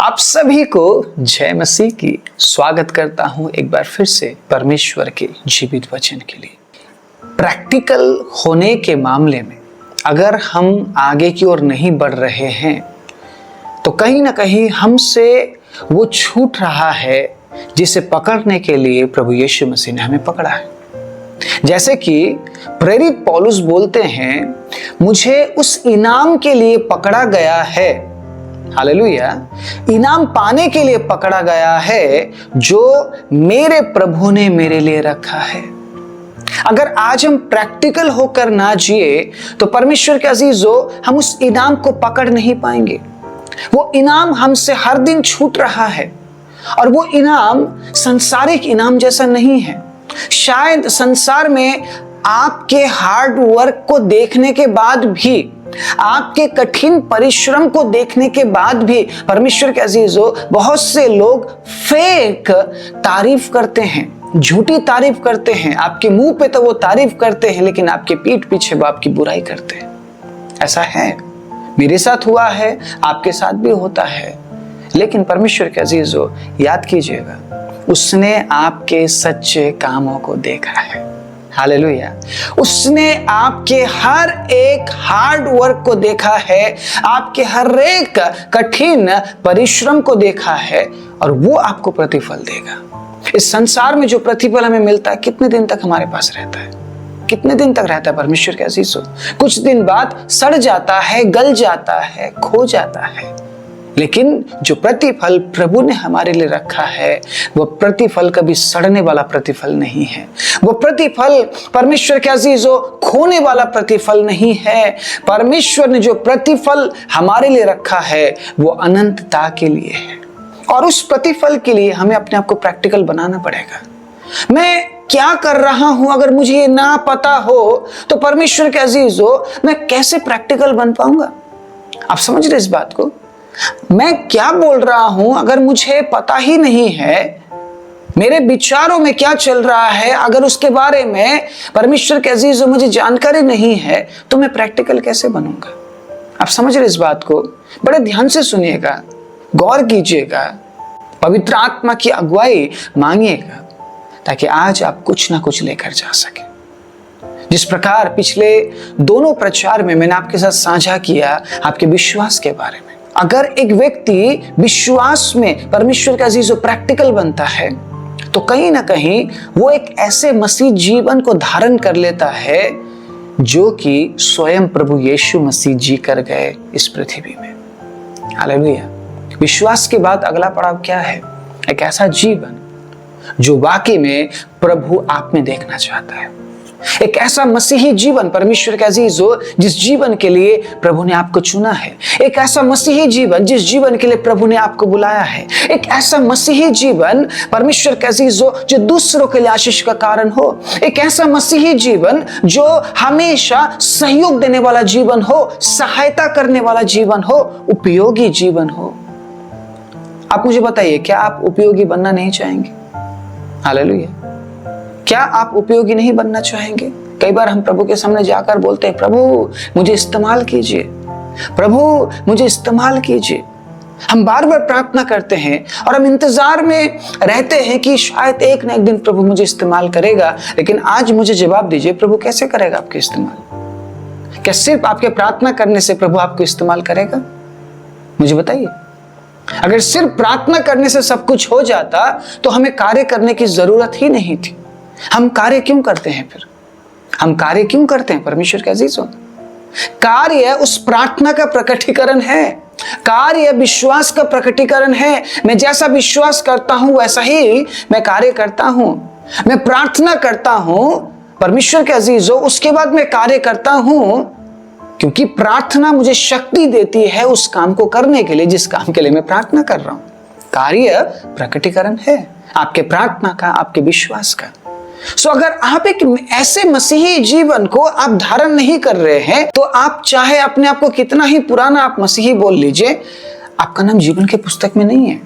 आप सभी को जय मसीह की स्वागत करता हूं एक बार फिर से परमेश्वर के जीवित वचन के लिए। प्रैक्टिकल होने के मामले में अगर हम आगे की ओर नहीं बढ़ रहे हैं तो कहीं ना कहीं हमसे वो छूट रहा है जिसे पकड़ने के लिए प्रभु यीशु मसीह ने हमें पकड़ा है। जैसे कि प्रेरित पौलुस बोलते हैं, मुझे उस इनाम के लिए पकड़ा गया है, हालेलुया, इनाम पाने के लिए पकड़ा गया है जो मेरे प्रभु ने मेरे लिए रखा है। अगर आज हम प्रैक्टिकल होकर ना जिए तो परमेश्वर के अजीजों, हम उस इनाम को पकड़ नहीं पाएंगे। वो इनाम हमसे हर दिन छूट रहा है और वो इनाम सांसारिक इनाम जैसा नहीं है। शायद संसार में आपके हार्ड वर्क को देखने के बाद भी, आपके कठिन परिश्रम को देखने के बाद भी परमेश्वर के अजीजों, बहुत से लोग फेक तारीफ करते हैं, झूठी तारीफ करते हैं। आपके मुंह पे तो वो तारीफ करते हैं लेकिन आपके पीठ पीछे वो आपकी बुराई करते हैं। ऐसा है, मेरे साथ हुआ है, आपके साथ भी होता है। लेकिन परमेश्वर के अजीजों, याद कीजिएगा, उसने आपके सच्चे कामों को देखा है। हालेलुया। उसने आपके हर एक हार्ड वर्क को देखा है, आपके हर एक कठिन परिश्रम को देखा है और वो आपको प्रतिफल देगा। इस संसार में जो प्रतिफल हमें मिलता है, कितने दिन तक हमारे पास रहता है? कितने दिन तक रहता है परमेश्वर के अजीजों? कुछ दिन बाद सड़ जाता है, गल जाता है, खो जाता है। लेकिन जो प्रतिफल प्रभु ने हमारे लिए रखा है, वो प्रतिफल कभी सड़ने वाला प्रतिफल नहीं है। वो प्रतिफल परमेश्वर के अजीजों खोने वाला प्रतिफल नहीं है। परमेश्वर ने जो प्रतिफल हमारे लिए रखा है वो अनंतता के लिए है और उस प्रतिफल के लिए हमें अपने आप को प्रैक्टिकल बनाना पड़ेगा। मैं क्या कर रहा हूं अगर मुझे ये ना पता हो तो परमेश्वर के अजीजों, मैं कैसे प्रैक्टिकल बन पाऊंगा? आप समझ रहे इस बात को? मैं क्या बोल रहा हूं अगर मुझे पता ही नहीं है, मेरे विचारों में क्या चल रहा है अगर उसके बारे में परमेश्वर के अजीजों मुझे जानकारी नहीं है, तो मैं प्रैक्टिकल कैसे बनूंगा? आप समझ रहे इस बात को? बड़े ध्यान से सुनिएगा, गौर कीजिएगा, पवित्र आत्मा की अगुवाई मांगिएगा ताकि आज आप कुछ ना कुछ लेकर जा सके। जिस प्रकार पिछले दोनों प्रचार में मैंने आपके साथ साझा किया आपके विश्वास के बारे में, अगर एक व्यक्ति विश्वास में परमेश्वर का अजीजों प्रैक्टिकल बनता है तो कहीं ना कहीं वो एक ऐसे मसीह जीवन को धारण कर लेता है जो कि स्वयं प्रभु यीशु मसीह जी कर गए इस पृथ्वी में। हालेलुया। विश्वास के बाद अगला पड़ाव क्या है? एक ऐसा जीवन जो वाकई में प्रभु आप में देखना चाहता है। एक ऐसा मसीही जीवन परमेश्वर के अजीजों जिस जीवन के लिए प्रभु ने आपको चुना है। एक ऐसा मसीही जीवन जिस जीवन के लिए प्रभु ने आपको बुलाया है। एक ऐसा मसीही जीवन परमेश्वर के अजीजों जो दूसरों के लिए आशीष का कारण हो। एक ऐसा मसीही जीवन जो हमेशा सहयोग देने वाला जीवन हो, सहायता करने वाला जीवन हो, उपयोगी जीवन हो। आप मुझे बताइए, क्या आप उपयोगी बनना नहीं चाहेंगे? हालेलुया। क्या आप उपयोगी नहीं बनना चाहेंगे? कई बार हम प्रभु के सामने जाकर बोलते हैं, प्रभु मुझे इस्तेमाल कीजिए, प्रभु मुझे इस्तेमाल कीजिए। हम बार बार प्रार्थना करते हैं और हम इंतजार में रहते हैं कि शायद एक न एक दिन प्रभु मुझे इस्तेमाल करेगा। लेकिन आज मुझे जवाब दीजिए, प्रभु कैसे करेगा आपके इस्तेमाल? क्या सिर्फ आपके प्रार्थना करने से प्रभु आपको इस्तेमाल करेगा? मुझे बताइए। अगर सिर्फ प्रार्थना करने से सब कुछ हो जाता तो हमें कार्य करने की जरूरत ही नहीं थी। हम कार्य क्यों करते हैं फिर? हम कार्य क्यों करते हैं परमेश्वर के अजीजों? कार्य उस प्रार्थना का प्रकटीकरण है। कार्य विश्वास का प्रकटीकरण है। मैं जैसा विश्वास करता हूं वैसा ही मैं कार्य करता हूं। मैं प्रार्थना करता हूं परमेश्वर के अजीजों, उसके बाद मैं कार्य करता हूं, क्योंकि प्रार्थना मुझे शक्ति देती है उस काम को करने के लिए जिस काम के लिए मैं प्रार्थना कर रहा हूं। कार्य प्रकटीकरण है आपके प्रार्थना का, आपके विश्वास का। सो अगर आप एक ऐसे मसीही जीवन को आप धारण नहीं कर रहे हैं तो आप चाहे अपने आप को कितना ही पुराना आप मसीही बोल लीजिए, आपका नाम जीवन के पुस्तक में नहीं है।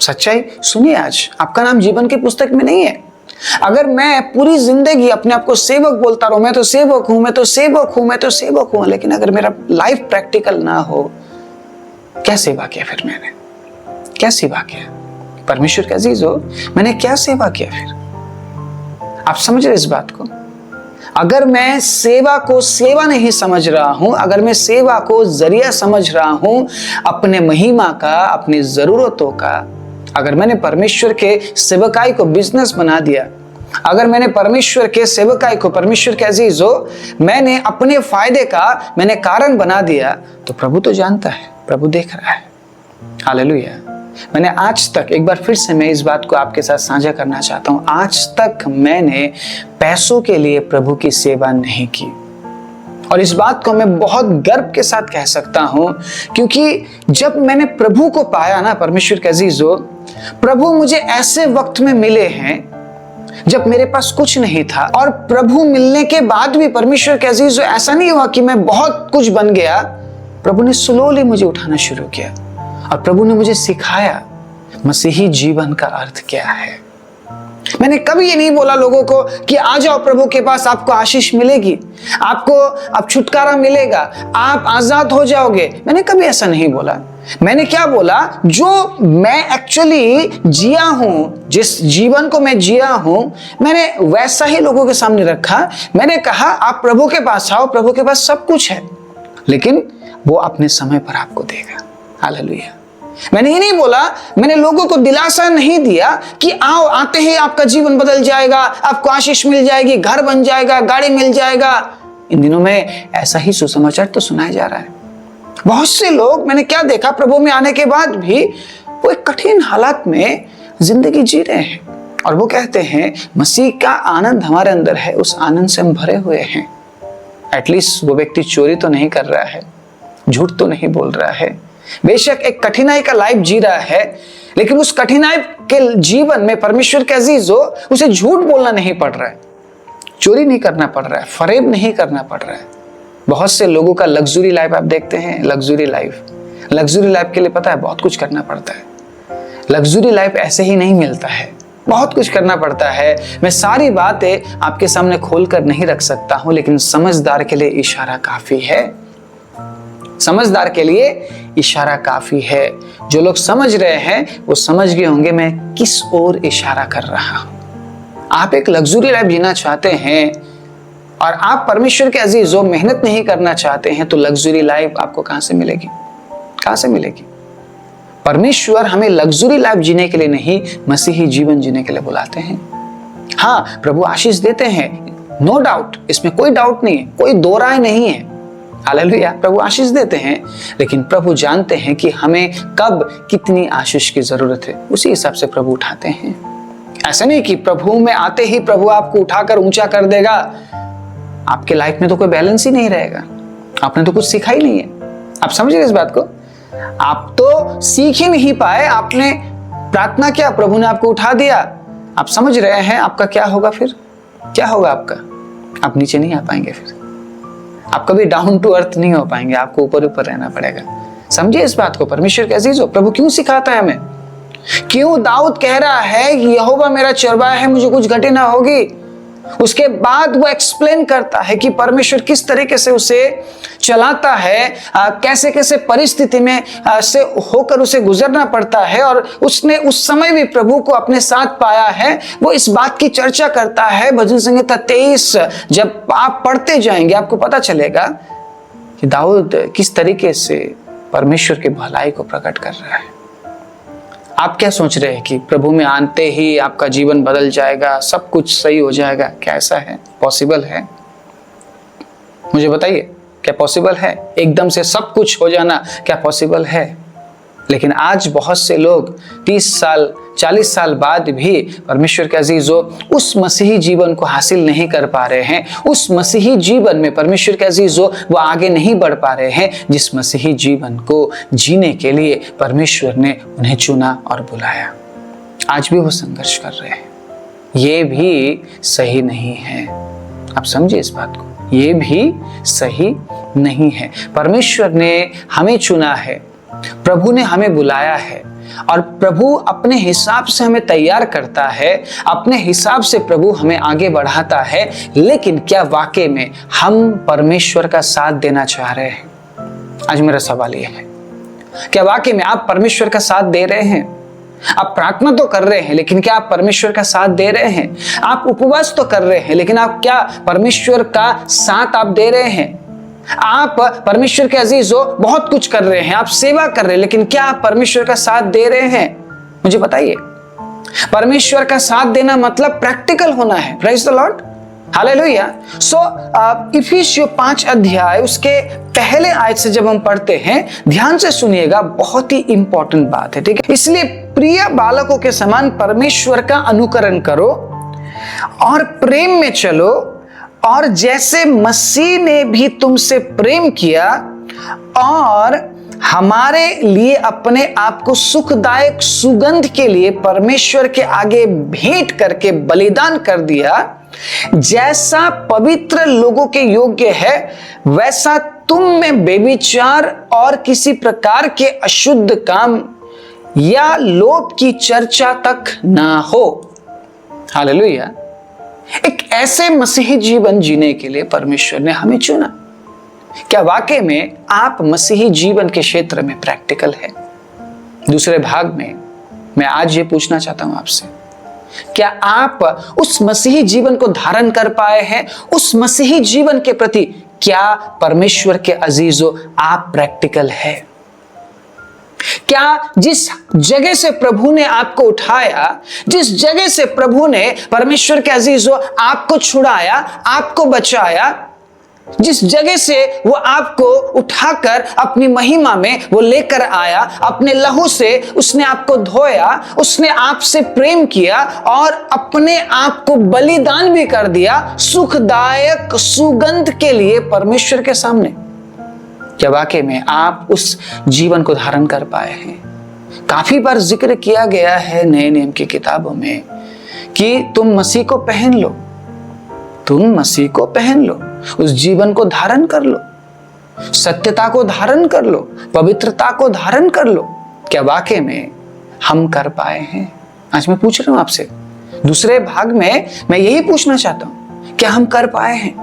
सच्चाई सुनिए, आज आपका नाम जीवन के पुस्तक में नहीं है। अगर मैं पूरी जिंदगी अपने आप को सेवक बोलता रहूं, मैं तो सेवक हूं, मैं तो सेवक हूं, मैं तो सेवक हूं, लेकिन अगर मेरा लाइफ प्रैक्टिकल ना हो, क्या सेवा किया फिर मैंने? क्या सेवा किया? परमेश्वर के अजीजों, मैंने क्या सेवा किया फिर? आप समझ रहे इस बात को? अगर मैं सेवा को सेवा नहीं समझ रहा हूं, अगर मैं सेवा को जरिया समझ रहा हूं अपने महिमा का, अपनी जरूरतों का, अगर मैंने परमेश्वर के सेवकाई को बिजनेस बना दिया, अगर मैंने परमेश्वर के सेवकाई को, परमेश्वर के अजीजों, मैंने अपने फायदे का मैंने कारण बना दिया, तो प्रभु तो जानता है, प्रभु देख रहा है। हालेलुया। मैंने आज तक, एक बार फिर से मैं इस बात को आपके साथ साझा करना चाहता हूं, आज तक मैंने पैसों के लिए प्रभु की सेवा नहीं की। और इस बात को मैं बहुत गर्व के साथ कह सकता हूं, क्योंकि जब मैंने प्रभु को पाया ना परमेश्वर के अजीजों, प्रभु मुझे ऐसे वक्त में मिले हैं जब मेरे पास कुछ नहीं था। और प्रभु मिलने के बाद भी परमेश्वर के अजीजों, ऐसा नहीं हुआ कि मैं बहुत कुछ बन गया। प्रभु ने स्लोली मुझे उठाना शुरू किया और प्रभु ने मुझे सिखाया मसीही जीवन का अर्थ क्या है। मैंने कभी ये नहीं बोला लोगों को कि आ जाओ प्रभु के पास, आपको आशीष मिलेगी, आपको अब छुटकारा मिलेगा, आप आजाद हो जाओगे। मैंने कभी ऐसा नहीं बोला। मैंने क्या बोला? जो मैं एक्चुअली जिया हूं, जिस जीवन को मैं जिया हूं, मैंने वैसा ही लोगों के सामने रखा। मैंने कहा आप प्रभु के पास आओ, प्रभु के पास सब कुछ है, लेकिन वो अपने समय पर आपको देगा। हालेलुया। मैंने ये नहीं बोला, मैंने लोगों को दिलासा नहीं दिया कि आओ, आते ही आपका जीवन बदल जाएगा, आपको आशीष मिल जाएगी, घर बन जाएगा, गाड़ी मिल जाएगा। इन दिनों में ऐसा ही सुसमाचार तो सुनाया जा रहा है। बहुत से लोग, मैंने क्या देखा, प्रभु में आने के बाद भी वो एक कठिन हालात में जिंदगी जी रहे हैं और वो कहते हैं मसीह का आनंद हमारे अंदर है, उस आनंद से हम भरे हुए हैं। एटलीस्ट वो व्यक्ति चोरी तो नहीं कर रहा है, झूठ तो नहीं बोल रहा है, बेशक एक कठिनाई का लाइफ जी रहा है, लेकिन उस कठिनाई के जीवन में परमेश्वर के अजीजों, उसे झूठ बोलना नहीं पड़ रहा है, चोरी नहीं करना पड़ रहा है, फरेब नहीं करना पड़ रहा है। बहुत से लोगों का लग्जरी लाइफ आप देखते हैं, लग्जरी लाइफ के लिए पता है बहुत कुछ करना पड़ता है। लग्जरी लाइफ ऐसे ही नहीं मिलता है, बहुत कुछ करना पड़ता है। मैं सारी बातें आपके सामने खोल कर नहीं रख सकता हूं, लेकिन समझदार के लिए इशारा काफी है। समझदार के लिए इशारा काफी है। जो लोग समझ रहे हैं वो समझ गए होंगे मैं किस ओर इशारा कर रहा हूं। आप एक लग्जरी लाइफ जीना चाहते हैं और आप परमेश्वर के अजीजों मेहनत नहीं करना चाहते हैं, तो लग्जरी लाइफ आपको कहां से मिलेगी? कहां से मिलेगी? परमेश्वर हमें लग्जरी लाइफ जीने के लिए नहीं, मसीही जीवन जीने के लिए बुलाते हैं। हाँ, प्रभु आशीष देते हैं, नो डाउट, इसमें कोई डाउट नहीं है, कोई दो राय नहीं है। हालेलुया। प्रभु आशीष देते हैं, लेकिन प्रभु जानते हैं कि हमें कब कितनी आशीष की जरूरत है, उसी हिसाब से प्रभु उठाते हैं। ऐसा नहीं कि प्रभु में आते ही प्रभु आपको उठाकर ऊंचा कर देगा, आपके लाइफ में तो कोई बैलेंस ही नहीं रहेगा, आपने तो कुछ सीखा ही नहीं है। आप समझ रहे इस बात को? आप तो सीख ही नहीं पाए, आपने प्रार्थना किया, प्रभु ने आपको उठा दिया, आप समझ रहे हैं आपका क्या होगा फिर? क्या होगा आपका? आप नीचे नहीं आ पाएंगे, फिर आप कभी डाउन टू अर्थ नहीं हो पाएंगे, आपको ऊपर ऊपर रहना पड़ेगा। समझिए इस बात को। परमेश्वर के अजीजों, प्रभु क्यों सिखाता है हमें? क्यों दाऊद कह रहा है कि यहोवा मेरा चरवाहा है, मुझे कुछ घटी ना होगी? उसके बाद वो एक्सप्लेन करता है कि परमेश्वर किस तरीके से उसे चलाता है, कैसे कैसे परिस्थिति में से होकर उसे गुजरना पड़ता है, और उसने उस समय भी प्रभु को अपने साथ पाया है। वो इस बात की चर्चा करता है। भजन संहिता 23 जब आप पढ़ते जाएंगे आपको पता चलेगा कि दाऊद किस तरीके से परमेश्वर की भलाई को प्रकट कर रहा है। आप क्या सोच रहे हैं कि प्रभु में आते ही आपका जीवन बदल जाएगा, सब कुछ सही हो जाएगा? क्या ऐसा है? पॉसिबल है? मुझे बताइए, क्या पॉसिबल है एकदम से सब कुछ हो जाना? क्या पॉसिबल है? लेकिन आज बहुत से लोग 30 साल 40 साल बाद भी परमेश्वर के अजीजों उस मसीही जीवन को हासिल नहीं कर पा रहे हैं। उस मसीही जीवन में परमेश्वर के अजीजों वो आगे नहीं बढ़ पा रहे हैं जिस मसीही जीवन को जीने के लिए परमेश्वर ने उन्हें चुना और बुलाया। आज भी वो संघर्ष कर रहे हैं। ये भी सही नहीं है। आप समझिए इस बात को, ये भी सही नहीं है। परमेश्वर ने हमें चुना है, प्रभु ने हमें बुलाया है, और प्रभु अपने हिसाब से हमें तैयार करता है, अपने हिसाब से प्रभु हमें आगे बढ़ाता है। लेकिन क्या वाकई में हम परमेश्वर का साथ देना चाह रहे हैं? आज मेरा सवाल यह है, क्या वाकई में आप परमेश्वर का साथ दे रहे हैं? आप प्रार्थना तो कर रहे हैं, लेकिन क्या आप परमेश्वर का साथ दे रहे हैं? आप उपवास तो कर रहे हैं, लेकिन आप क्या परमेश्वर का साथ आप दे रहे हैं? आप परमेश्वर के अजीजों बहुत कुछ कर रहे हैं, आप सेवा कर रहे हैं, लेकिन क्या आप परमेश्वर का साथ दे रहे हैं? मुझे बताइए। परमेश्वर का साथ देना मतलब प्रैक्टिकल होना है। Praise the Lord, hallelujah. So इफिसियों 5 अध्याय उसके पहले आयत से जब हम पढ़ते हैं, ध्यान से सुनिएगा, बहुत ही इंपॉर्टेंट बात है, ठीक है? इसलिए प्रिय बालकों के समान परमेश्वर का अनुकरण करो और प्रेम में चलो, और जैसे मसीह ने भी तुमसे प्रेम किया और हमारे लिए अपने आप को सुखदायक सुगंध के लिए परमेश्वर के आगे भेंट करके बलिदान कर दिया, जैसा पवित्र लोगों के योग्य है, वैसा तुम में बेविचार और किसी प्रकार के अशुद्ध काम या लोभ की चर्चा तक ना हो। हालेलुया। एक ऐसे मसीही जीवन जीने के लिए परमेश्वर ने हमें चुना। क्या वाकई में आप मसीही जीवन के क्षेत्र में प्रैक्टिकल है? दूसरे भाग में मैं आज ये पूछना चाहता हूं आपसे, क्या आप उस मसीही जीवन को धारण कर पाए हैं? उस मसीही जीवन के प्रति क्या परमेश्वर के अजीजों आप प्रैक्टिकल है? क्या जिस जगह से प्रभु ने आपको उठाया, जिस जगह से प्रभु ने परमेश्वर के अजीजों आपको छुड़ाया, आपको बचाया, जिस जगह से वो आपको उठाकर अपनी महिमा में वो लेकर आया, अपने लहू से उसने आपको धोया, उसने आपसे प्रेम किया और अपने आप को बलिदान भी कर दिया सुखदायक सुगंध के लिए परमेश्वर के सामने। क्या वाकई में आप उस जीवन को धारण कर पाए हैं? काफी बार जिक्र किया गया है नए नियम की किताबों में कि तुम मसीह को पहन लो, तुम मसीह को पहन लो, उस जीवन को धारण कर लो, सत्यता को धारण कर लो, पवित्रता को धारण कर लो। क्या वाकई में हम कर पाए हैं? आज मैं पूछ रहा हूं आपसे, दूसरे भाग में मैं यही पूछना चाहता हूं, क्या हम कर पाए हैं?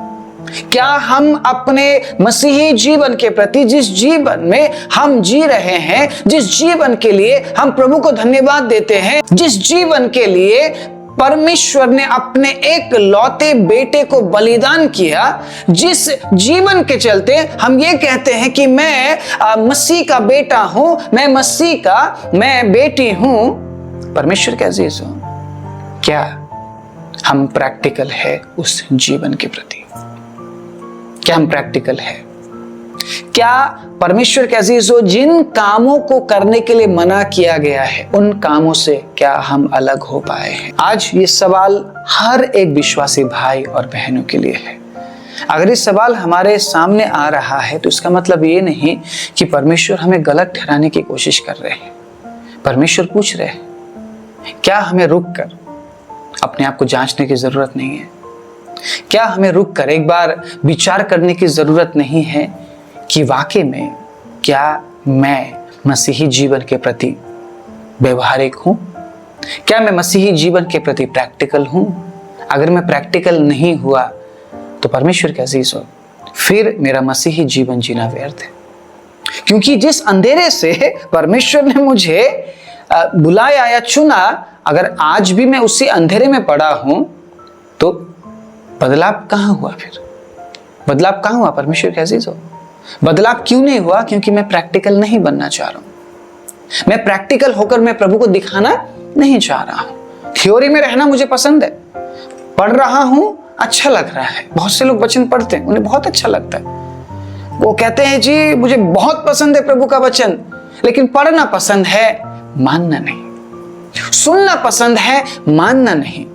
क्या हम अपने मसीही जीवन के प्रति, जिस जीवन में हम जी रहे हैं, जिस जीवन के लिए हम प्रभु को धन्यवाद देते हैं, जिस जीवन के लिए परमेश्वर ने अपने एक लौते बेटे को बलिदान किया, जिस जीवन के चलते हम ये कहते हैं कि मैं मसीह का बेटा हूं, मैं बेटी हूं, परमेश्वर के अजीज हूं, क्या हम प्रैक्टिकल है उस जीवन के प्रति? क्या हम प्रैक्टिकल है? क्या परमेश्वर के अजीजों, जिन कामों को करने के लिए मना किया गया है, उन कामों से क्या हम अलग हो पाए हैं? आज ये सवाल हर एक विश्वासी भाई और बहनों के लिए है। अगर ये सवाल हमारे सामने आ रहा है तो इसका मतलब ये नहीं कि परमेश्वर हमें गलत ठहराने की कोशिश कर रहे हैं। परमेश्वर पूछ रहे हैं, क्या हमें रुक कर अपने आप को जांचने की जरूरत नहीं है? क्या हमें रुक कर एक बार विचार करने की जरूरत नहीं है कि वाकई में क्या मैं मसीही जीवन के प्रति व्यवहारिक हूं? क्या मैं मसीही जीवन के प्रति प्रैक्टिकल हूं? अगर मैं प्रैक्टिकल नहीं हुआ तो परमेश्वर के अजीज हो, फिर मेरा मसीही जीवन जीना व्यर्थ है। क्योंकि जिस अंधेरे से परमेश्वर ने मुझे बुलाया या चुना, अगर आज भी मैं उसी अंधेरे में पड़ा हूं तो बदलाव कहां हुआ? फिर बदलाव कहां हुआ? परमेश्वर के अजीज हो, बदलाव क्यों नहीं हुआ? क्योंकि मैं प्रैक्टिकल नहीं बनना चाह रहा हूं। मैं प्रैक्टिकल होकर मैं प्रभु को दिखाना नहीं चाह रहा हूं। थ्योरी में रहना मुझे पसंद है, पढ़ रहा हूं, अच्छा लग रहा है। बहुत से लोग वचन पढ़ते हैं, उन्हें बहुत अच्छा लगता है, वो कहते हैं जी मुझे बहुत पसंद है प्रभु का वचन, लेकिन पढ़ना पसंद है, मानना नहीं। सुनना पसंद है, मानना नहीं।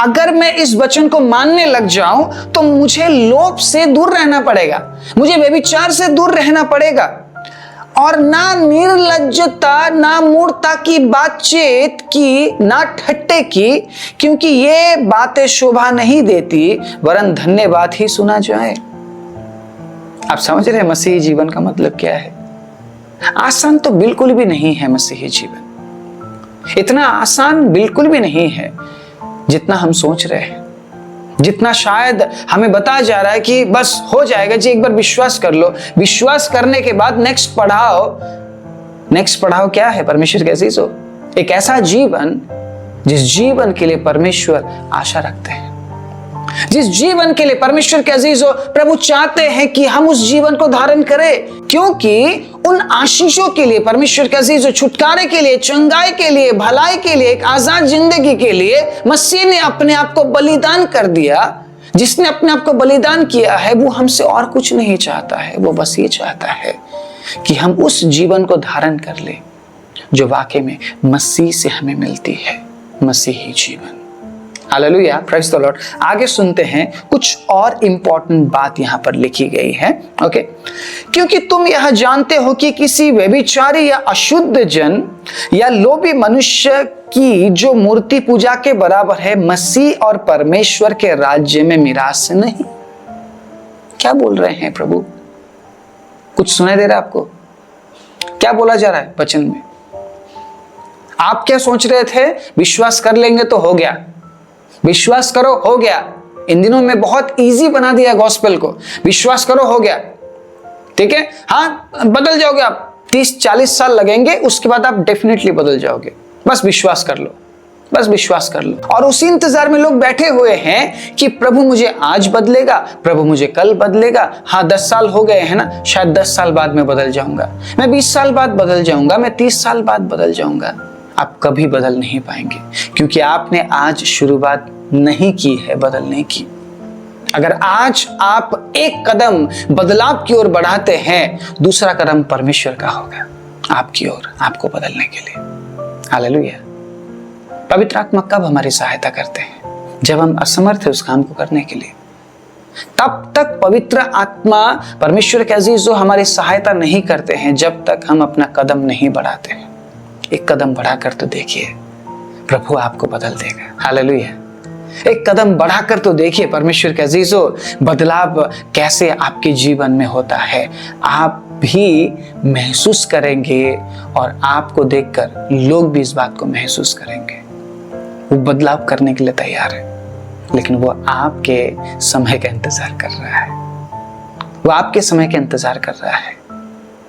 अगर मैं इस वचन को मानने लग जाऊं तो मुझे लोभ से दूर रहना पड़ेगा, मुझे व्यभिचार से दूर रहना पड़ेगा, और ना निर्लज्जता, ना मूर्खता की बातचीत की, ना ठट्टे की, क्योंकि ये बातें शोभा नहीं देती, वरन धन्यवाद ही सुना जाए। आप समझ रहे हैं मसीही जीवन का मतलब क्या है? आसान तो बिल्कुल भी नहीं है मसीही जीवन। इतना आसान बिल्कुल भी नहीं है जितना हम सोच रहे हैं, जितना शायद हमें बताया जा रहा है कि बस हो जाएगा जी, एक बार विश्वास कर लो, विश्वास करने के बाद नेक्स्ट पढ़ाओ, नेक्स्ट पड़ाव क्या है परमेश्वर के अजीजों? एक ऐसा जीवन जिस जीवन के लिए परमेश्वर आशा रखते हैं, जिस जीवन के लिए परमेश्वर के अजीजों प्रभु चाहते हैं कि हम उस जीवन को धारण करें, क्योंकि उन आशीषों के लिए परमेश्वर के अजीजों, छुटकारे के लिए, चंगाई के लिए, भलाई के लिए, एक आजाद जिंदगी के लिए मसीह ने अपने आप को बलिदान कर दिया। जिसने अपने आप को बलिदान किया है वो हमसे और कुछ नहीं चाहता है, वो बस ये चाहता है कि हम उस जीवन को धारण कर ले जो वाकई में मसीह से हमें मिलती है, मसीही जीवन। Hallelujah, praise the Lord. आगे सुनते हैं, कुछ और इंपॉर्टेंट बात यहां पर लिखी गई है। ओके, क्योंकि तुम यह जानते हो कि किसी व्यभिचारी या अशुद्ध जन या लोभी मनुष्य की जो मूर्ति पूजा के बराबर है, मसीह और परमेश्वर के राज्य में मिरास नहीं। क्या बोल रहे हैं प्रभु? कुछ सुनाई दे रहा है आपको? क्या बोला जा रहा है वचन में? आप क्या सोच रहे थे? विश्वास कर लेंगे तो हो गया, विश्वास करो हो गया। इन दिनों में बहुत इजी बना दिया गॉस्पेल को, विश्वास करो हो गया, ठीक है, हाँ बदल जाओगे आप, 30-40 साल लगेंगे, उसके बाद आप डेफिनेटली बदल जाओगे, बस विश्वास कर लो, बस विश्वास कर लो। और उसी इंतजार में लोग बैठे हुए हैं कि प्रभु मुझे आज बदलेगा, प्रभु मुझे कल बदलेगा। हाँ 10 साल हो गए हैं ना, शायद 10 साल बाद में बदल जाऊंगा, मैं 20 साल बाद बदल जाऊंगा, मैं 30 साल बाद बदल जाऊंगा। आप कभी बदल नहीं पाएंगे, क्योंकि आपने आज शुरुआत नहीं की है बदलने की। अगर आज आप एक कदम बदलाव की ओर बढ़ाते हैं, दूसरा कदम परमेश्वर का होगा आपकी ओर, आपको बदलने के लिए। हालेलुया। पवित्र आत्मा कब हमारी सहायता करते हैं? जब हम असमर्थ है उस काम को करने के लिए। तब तक पवित्र आत्मा परमेश्वर के अजीजों हमारी सहायता नहीं करते हैं जब तक हम अपना कदम नहीं बढ़ाते हैं। एक कदम बढ़ाकर तो देखिए, प्रभु आपको बदल देगा। हालेलुया। एक कदम बढ़ाकर तो देखिए परमेश्वर के अजीजों, बदलाव कैसे आपके जीवन में होता है। आप भी महसूस करेंगे और आपको देखकर लोग भी इस बात को महसूस करेंगे। वो बदलाव करने के लिए तैयार है, लेकिन वो आपके समय का इंतजार कर रहा है। वो आपके समय का इंतजार कर रहा है।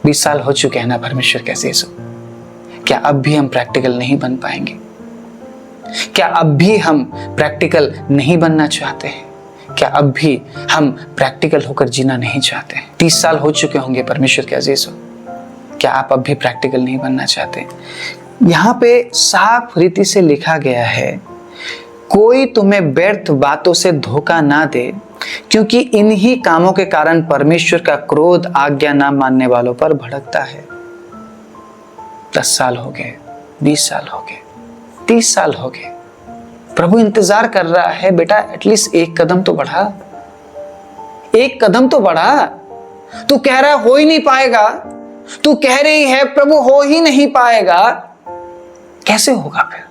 20 साल हो चुके हैं ना परमेश्वर के अजीजों, क्या अब भी हम प्रैक्टिकल नहीं बन पाएंगे? क्या अब भी हम प्रैक्टिकल नहीं बनना चाहते हैं? क्या अब भी हम प्रैक्टिकल होकर जीना नहीं चाहते हैं? 30 साल हो चुके होंगे परमेश्वर के अजीजों, क्या आप अब भी प्रैक्टिकल नहीं बनना चाहते? यहाँ पे साफ रीति से लिखा गया है, कोई तुम्हें व्यर्थ बातों से धोखा ना दे, क्योंकि इन्हीं कामों के कारण परमेश्वर का क्रोध आज्ञा ना मानने वालों पर भड़कता है। 10 साल हो गए, 20 साल हो गए, 30 साल हो गए, प्रभु इंतजार कर रहा है, बेटा एटलीस्ट एक कदम तो बढ़ा, एक कदम तो बढ़ा। तू कह रहा है हो ही नहीं पाएगा, तू कह रही है प्रभु हो ही नहीं पाएगा, कैसे होगा फिर?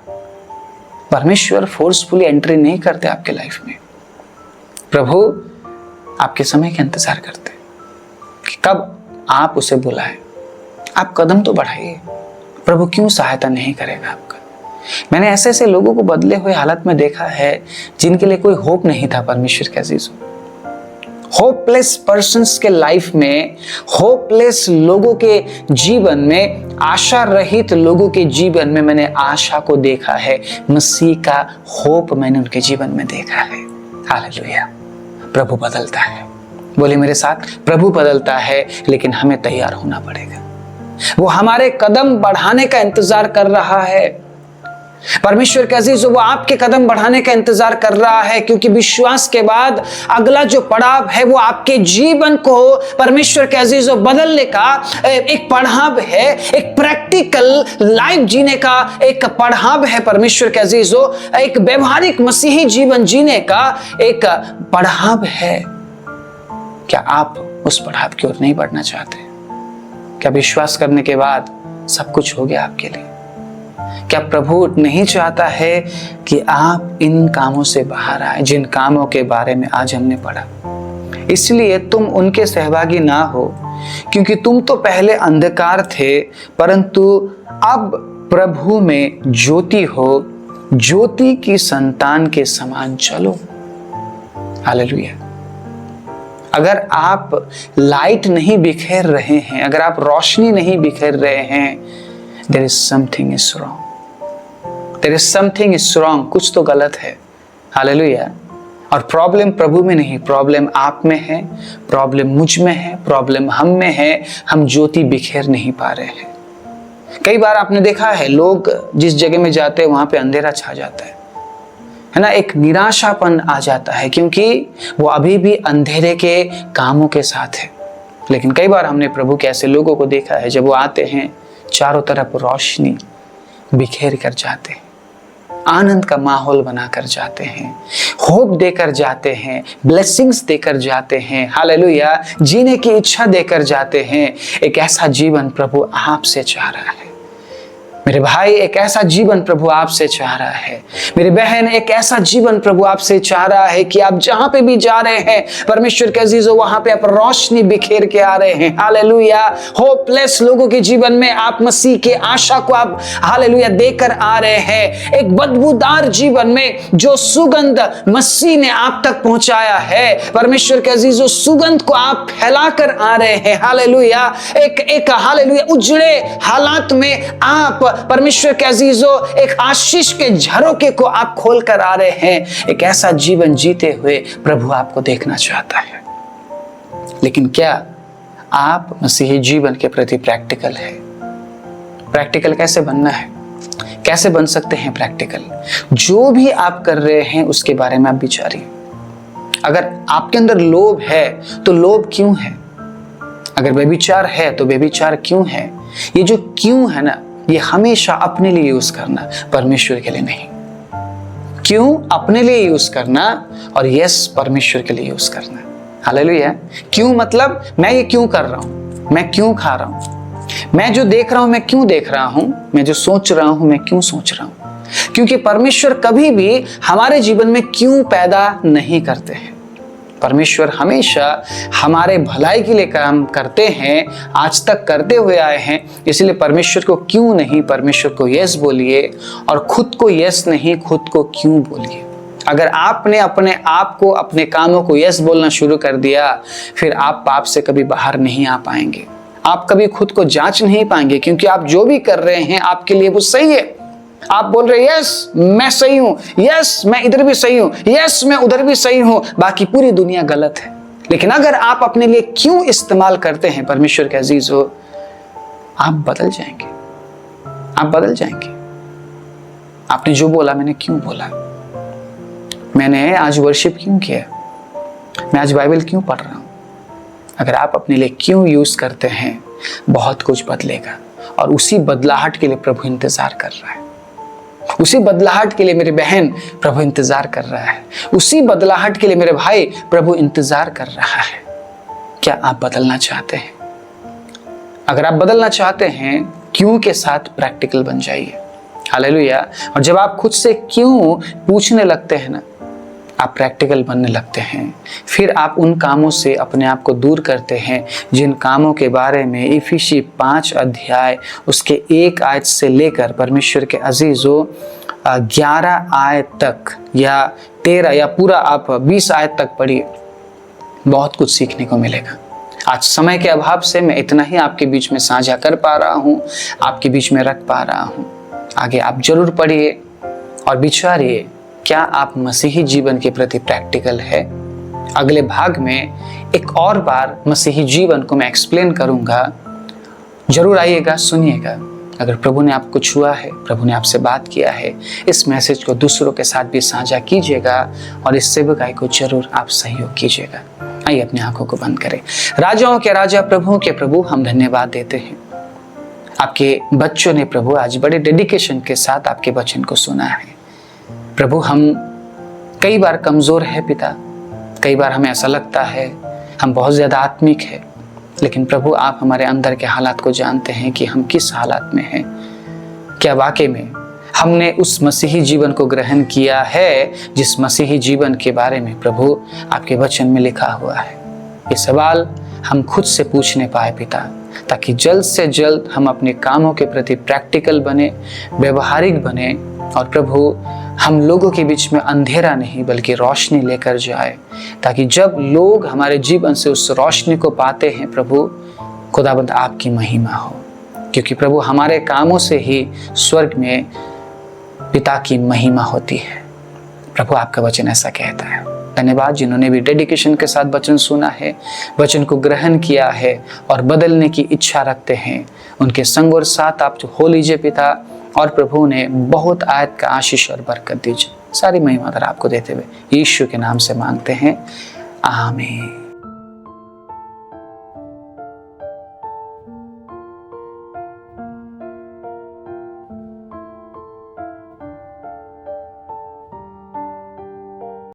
परमेश्वर फोर्सफुली एंट्री नहीं करते आपके लाइफ में। प्रभु आपके समय का इंतजार करते कि कब आप उसे बुलाएं। आप कदम तो बढ़ाइए, प्रभु क्यों सहायता नहीं करेगा आपका? मैंने ऐसे ऐसे लोगों को बदले हुए हालत में देखा है जिनके लिए कोई होप नहीं था परमेश्वर के अजीजों। होपलेस पर्सन्स के लाइफ में, होपलेस लोगों के जीवन में, आशा रहित लोगों के जीवन में मैंने आशा को देखा है। मसीह का होप मैंने उनके जीवन में देखा है। हालेलुया। प्रभु बदलता है, बोले मेरे साथ, प्रभु बदलता है, लेकिन हमें तैयार होना पड़ेगा। वो हमारे कदम बढ़ाने का इंतजार कर रहा है। परमेश्वर के अजीजों, वो आपके कदम बढ़ाने का इंतजार कर रहा है, क्योंकि विश्वास के बाद अगला जो पड़ाव है वो आपके जीवन को परमेश्वर के अजीजों बदलने का एक पड़ाव है, एक प्रैक्टिकल लाइफ जीने का एक पड़ाव है। परमेश्वर के अजीजों, एक व्यवहारिक मसीही जीवन जीने का एक पड़ाव है। क्या आप उस पड़ाव की ओर नहीं बढ़ना चाहते? क्या विश्वास करने के बाद सब कुछ हो गया आपके लिए? क्या प्रभु नहीं चाहता है कि आप इन कामों से बाहर आए, जिन कामों के बारे में आज हमने पढ़ा? इसलिए तुम उनके सहभागी ना हो, क्योंकि तुम तो पहले अंधकार थे, परंतु अब प्रभु में ज्योति हो। ज्योति की संतान के समान चलो। हालेलुया। अगर आप लाइट नहीं बिखेर रहे हैं, अगर आप रोशनी नहीं बिखेर रहे हैं, there is something is wrong, there is something is wrong, कुछ तो गलत है। हालेलुया। और प्रॉब्लम प्रभु में नहीं, प्रॉब्लम आप में है, प्रॉब्लम मुझ में है, प्रॉब्लम हम में है। हम ज्योति बिखेर नहीं पा रहे हैं। कई बार आपने देखा है, लोग जिस जगह में जाते हैं वहां पे अंधेरा छा जाता है ना, एक निराशापन आ जाता है, क्योंकि वो अभी भी अंधेरे के कामों के साथ है। लेकिन कई बार हमने प्रभु के ऐसे लोगों को देखा है, जब वो आते हैं चारों तरफ रोशनी बिखेर कर जाते हैं, आनंद का माहौल बनाकर जाते हैं, होप देकर जाते हैं, ब्लेसिंग्स देकर जाते हैं। हालेलुया। जीने की इच्छा देकर जाते हैं। एक ऐसा जीवन प्रभु आपसे चाह रहा है मेरे भाई, एक ऐसा जीवन प्रभु आपसे चाह रहा है मेरी बहन, एक ऐसा जीवन प्रभु आपसे चाह रहा है कि आप जहां पे भी जा रहे हैं परमेश्वर के अजीजों, वहां पे आप रोशनी बिखेर के आ रहे हैं। हालेलुया। होपलेस लोगों के जीवन में आप मसीह की आशा को आप हालेलुया देकर आ रहे हैं। एक बदबूदार जीवन में जो सुगंध मसीह ने आप तक पहुंचाया है, परमेश्वर के अजीजों, सुगंध को आप फैलाकर आ रहे हैं। हालेलुया। एक हालेलुया उजड़े हालात में आप परमेश्वर के अजीजों एक आशीष के झरोखे को आप खोल कर आ रहे हैं। एक ऐसा जीवन जीते हुए प्रभु आपको देखना चाहता है। लेकिन क्या आप मसीही जीवन के प्रति प्रैक्टिकल है? प्रैक्टिकल कैसे बनना है? कैसे बन सकते हैं प्रैक्टिकल? जो भी आप कर रहे हैं उसके बारे में आप विचारिए। अगर आपके अंदर लोभ है तो लोभ क्यों है? अगर व्यभिचार है तो व्यभिचार क्यों है? ये जो क्यों है ना, ये हमेशा अपने लिए यूज करना, परमेश्वर के लिए नहीं। क्यों अपने लिए यूज करना और यस परमेश्वर के लिए यूज करना। हालेलुया। क्यों मतलब मैं ये क्यों कर रहा हूं, मैं क्यों खा रहा हूं, मैं जो देख रहा हूं मैं क्यों देख रहा हूं, मैं जो सोच रहा हूं मैं क्यों सोच रहा हूं। क्योंकि परमेश्वर कभी भी हमारे जीवन में क्यों पैदा नहीं करते हैं। परमेश्वर हमेशा हमारे भलाई के लिए काम करते हैं, आज तक करते हुए आए हैं। इसलिए परमेश्वर को क्यों नहीं, परमेश्वर को यस बोलिए, और खुद को यस नहीं, खुद को क्यों बोलिए। अगर आपने अपने आप को, अपने कामों को यस बोलना शुरू कर दिया, फिर आप पाप से कभी बाहर नहीं आ पाएंगे। आप कभी खुद को जांच नहीं पाएंगे, क्योंकि आप जो भी कर रहे हैं आपके लिए वो सही है। आप बोल रहे यस मैं सही हूं, यस मैं इधर भी सही हूं, यस मैं उधर भी सही हूं, बाकी पूरी दुनिया गलत है। लेकिन अगर आप अपने लिए क्यों इस्तेमाल करते हैं परमेश्वर के अजीजों, आप बदल जाएंगे, आप बदल जाएंगे। आपने जो बोला, मैंने क्यों बोला, मैंने आज वर्शिप क्यों किया, मैं आज बाइबल क्यों पढ़ रहा हूं। अगर आप अपने लिए क्यों यूज करते हैं, बहुत कुछ बदलेगा। और उसी बदलाहट के लिए प्रभु इंतजार कर रहा है। उसी बदलाहट के लिए मेरी बहन प्रभु इंतजार कर रहा है। उसी बदलाहट के लिए मेरे भाई प्रभु इंतजार कर रहा है। क्या आप बदलना चाहते हैं? अगर आप बदलना चाहते हैं, क्यों के साथ प्रैक्टिकल बन जाइए। हालेलुया। और जब आप खुद से क्यों पूछने लगते हैं ना, आप प्रैक्टिकल बनने लगते हैं। फिर आप उन कामों से अपने आप को दूर करते हैं जिन कामों के बारे में इफिसी 5 अध्याय उसके 1 आयत से लेकर परमेश्वर के अजीजों 11 आयत तक या 13 या पूरा आप 20 आयत तक पढ़िए, बहुत कुछ सीखने को मिलेगा। आज समय के अभाव से मैं इतना ही आपके बीच में साझा कर पा रहा हूँ, आपके बीच में रख पा रहा हूँ। आगे आप जरूर पढ़िए और विचारिए, क्या आप मसीही जीवन के प्रति प्रैक्टिकल है। अगले भाग में एक और बार मसीही जीवन को मैं एक्सप्लेन करूंगा, जरूर आइएगा, सुनिएगा। अगर प्रभु ने आपको छुआ है, प्रभु ने आपसे बात किया है, इस मैसेज को दूसरों के साथ भी साझा कीजिएगा और इस सेवकाई को जरूर आप सहयोग कीजिएगा। आइए अपनी आंखों को बंद करें। राजाओं के राजा, प्रभुओं के प्रभु, हम धन्यवाद देते हैं। आपके बच्चों ने प्रभु आज बड़े डेडिकेशन के साथ आपके वचन को सुना है। प्रभु हम कई बार कमजोर है पिता, कई बार हमें ऐसा लगता है हम बहुत ज्यादा आत्मिक है, लेकिन प्रभु आप हमारे अंदर के हालात को जानते हैं कि हम किस हालात में हैं। क्या वाकई में हमने उस मसीही जीवन को ग्रहण किया है जिस मसीही जीवन के बारे में प्रभु आपके वचन में लिखा हुआ है। ये सवाल हम खुद से पूछने पाए पिता, ताकि जल्द से जल्द हम अपने कामों के प्रति प्रैक्टिकल बने, व्यवहारिक बने, और प्रभु हम लोगों के बीच में अंधेरा नहीं बल्कि रोशनी लेकर जाए, ताकि जब लोग हमारे जीवन से उस रोशनी को पाते हैं प्रभु, खुदाबंद आपकी महिमा हो। क्योंकि प्रभु हमारे कामों से ही स्वर्ग में पिता की महिमा होती है। प्रभु आपका वचन ऐसा कहता है। धन्यवाद जिन्होंने भी डेडिकेशन के साथ वचन सुना है, वचन को ग्रहण किया है और बदलने की इच्छा रखते हैं, उनके संग और साथ आप हो लीजिए पिता, और प्रभु ने बहुत आयत का आशीष और बरकत दीजिए। सारी महिमा आपको देते हुए यीशु के नाम से मांगते हैं, आमीन।